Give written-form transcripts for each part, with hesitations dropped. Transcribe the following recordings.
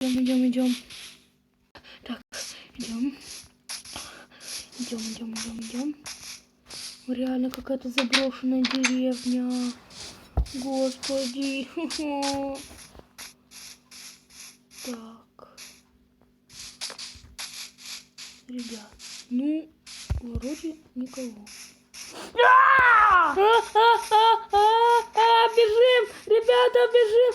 Идем. Так, идем. Идем. Реально какая-то заброшенная деревня. Господи. Так. Ребят, ну, вроде никого. Бежим! Ребята, бежим!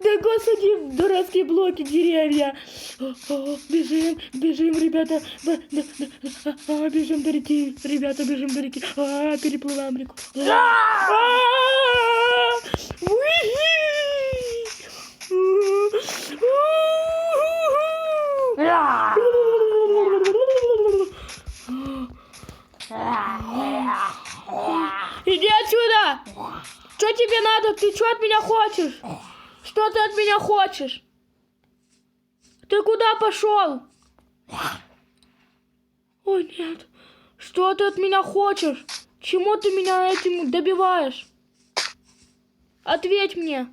Да господи, дурацкие блоки, деревья! Бежим, ребята! Бежим до реки! Ребята, бежим до реки! Переплываем реку! Иди отсюда! Что тебе надо? Ты что от меня хочешь? Что ты от меня хочешь? Ты куда пошел? Ой, нет. Что ты от меня хочешь? Чему ты меня этим добиваешь? Ответь мне.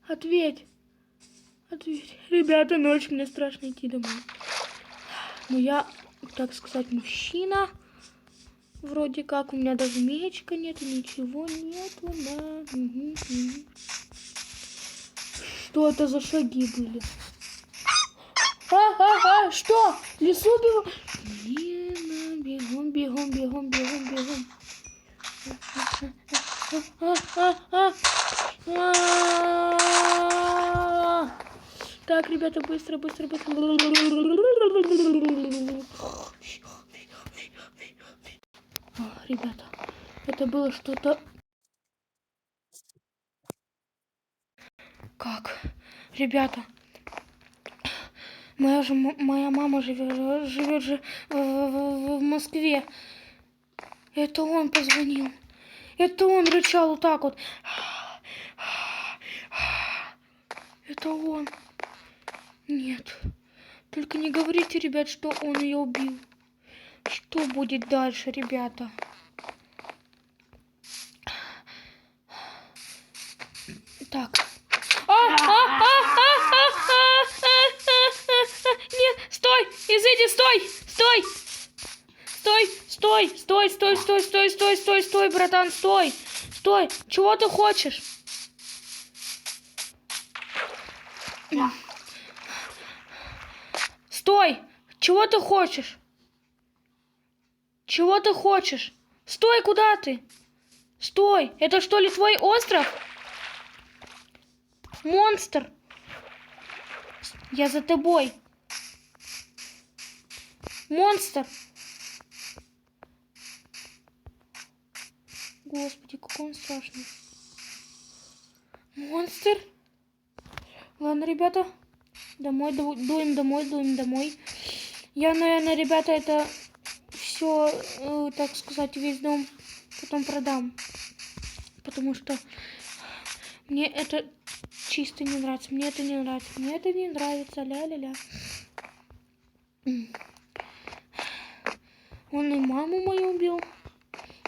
Ответь. Ребята, ночь, мне страшно идти домой. Но я, так сказать, мужчина. Вроде как, у меня даже мечка нету, ничего нету, да. Что это за шаги были? Что? Лесу бегом? Бегом. Так, ребята, быстро. Ребята, это было что-то... Как? Ребята, моя мама живет же в Москве. Это он позвонил. Это он рычал вот так вот. Это он. Нет. Только не говорите, ребят, что он ее убил. Что будет дальше, ребята? Так. Нет, стой! Изыди, стой, братан, стой! Чего ты хочешь? Стой! Чего ты хочешь? Стой, куда ты? Стой! Это что ли твой остров? Монстр! Я за тобой. Монстр! Господи, какой он страшный. Монстр! Ладно, ребята. Дуем домой. Я, наверное, ребята, это все, так сказать, весь дом потом продам. Потому что мне это чисто не нравится. Мне это не нравится. Ля-ля-ля. Он и маму мою убил.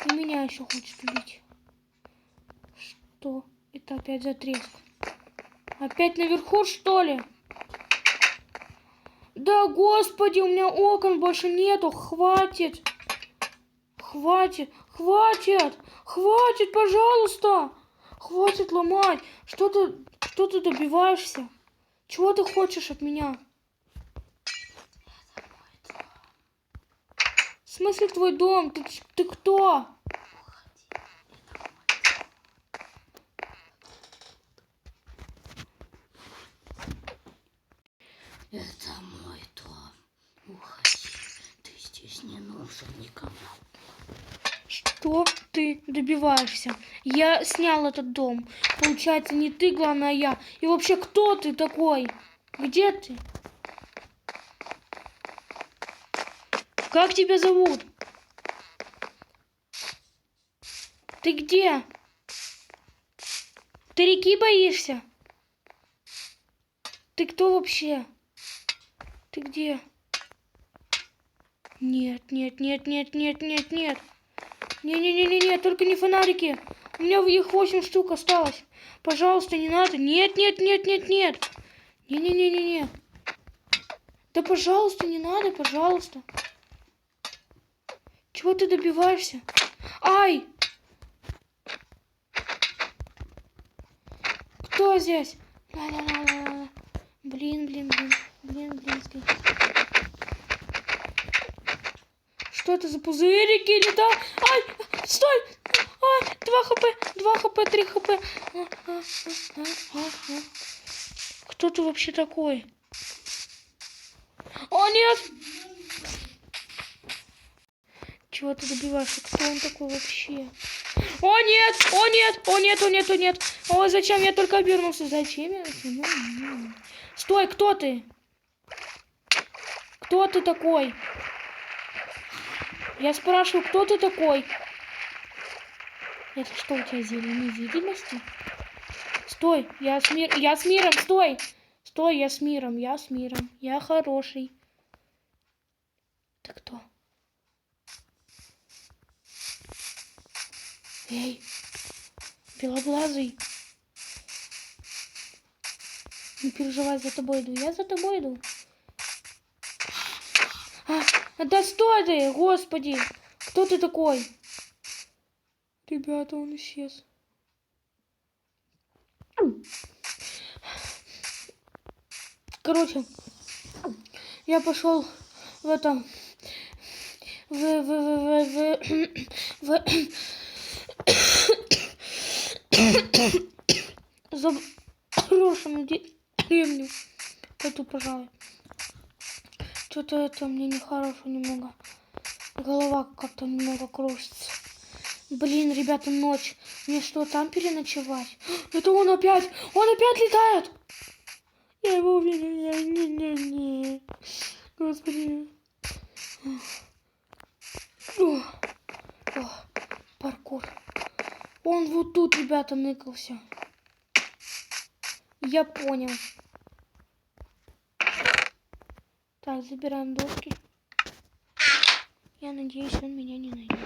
И меня еще хочет убить. Что? Это опять за треск. Опять наверху, что ли? Да, господи, у меня окон больше нету. Хватит, пожалуйста. Хватит ломать. Что ты добиваешься? Чего ты хочешь от меня? В смысле твой дом? Ты кто? Это мой дом. Уходи. Ты здесь не нужен никому. Что ты добиваешься? Я снял этот дом. Получается, не ты, главное, а я. И вообще, кто ты такой? Где ты? Как тебя зовут? Ты где? Ты реки боишься? Ты кто вообще? Ты где? Нет. Не-не-не-не, только не фонарики. У меня их 8 штук осталось. Пожалуйста, не надо. Нет, нет, нет, нет, нет. Не-не-не-не-не. Да, пожалуйста, не надо, пожалуйста. Чего ты добиваешься? Ай! Кто здесь? Ла-ла-ла-ла-ла. Блин. Что это за пузырики? Или да? Ай! Стой! 2 хп, 3 хп. Кто ты вообще такой? О, нет! Чего ты добиваешься? Кто он такой вообще? О, нет! О, нет! О, нет, о, нет, о, нет! О, зачем я только обернулся? Зачем я? Стой, кто ты? Кто ты такой? Я спрашиваю, кто ты такой? Это что у тебя зелье невидимости? Стой, я с миром, стой! Стой, я с миром. Я хороший. Ты кто? Эй, белоглазый. Не переживай, за тобой иду. Я за тобой иду. Да стой ты, господи! Кто ты такой? Ребята, он исчез. Короче, я пошел в этом... заброшенную деревню. Пойду, пожалуй. Что-то это мне нехорошо немного. Голова как-то немного кружится. Блин, ребята, ночь. Мне что, там переночевать? Это он опять! Он опять летает! Я его увидел. Не. Господи. О, паркур. Он вот тут, ребята, ныкался. Я понял. Так, забираем доски. Я надеюсь, он меня не найдет.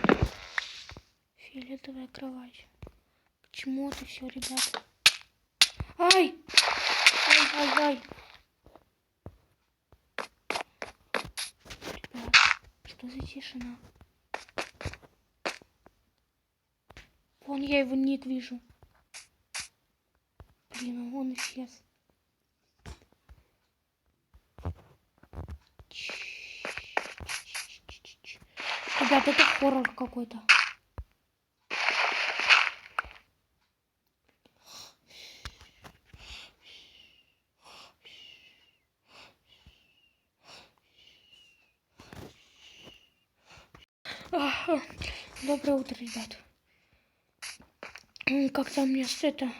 Фиолетовая кровать. К чему это все, ребята? Ай! Ай! Ребят, что за тишина? Вон я его ник вижу. Блин, он исчез. Ребят, это хоррор какой-то. Доброе утро, ребят. Как-то мне это...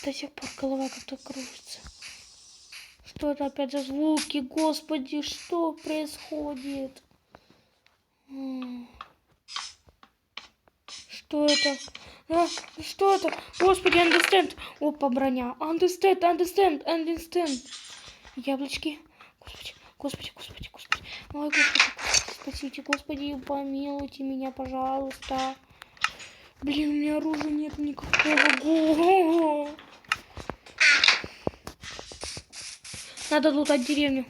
До сих пор голова как-то кружится. Что это опять за звуки? Господи, что происходит? Что это? Что это? Господи, understand. Опа, броня. Understand. Яблочки. Господи. Ой, Господи, спасите, Господи, помилуйте меня, пожалуйста. Блин, у меня оружия нет никакого. Надо лутать деревню.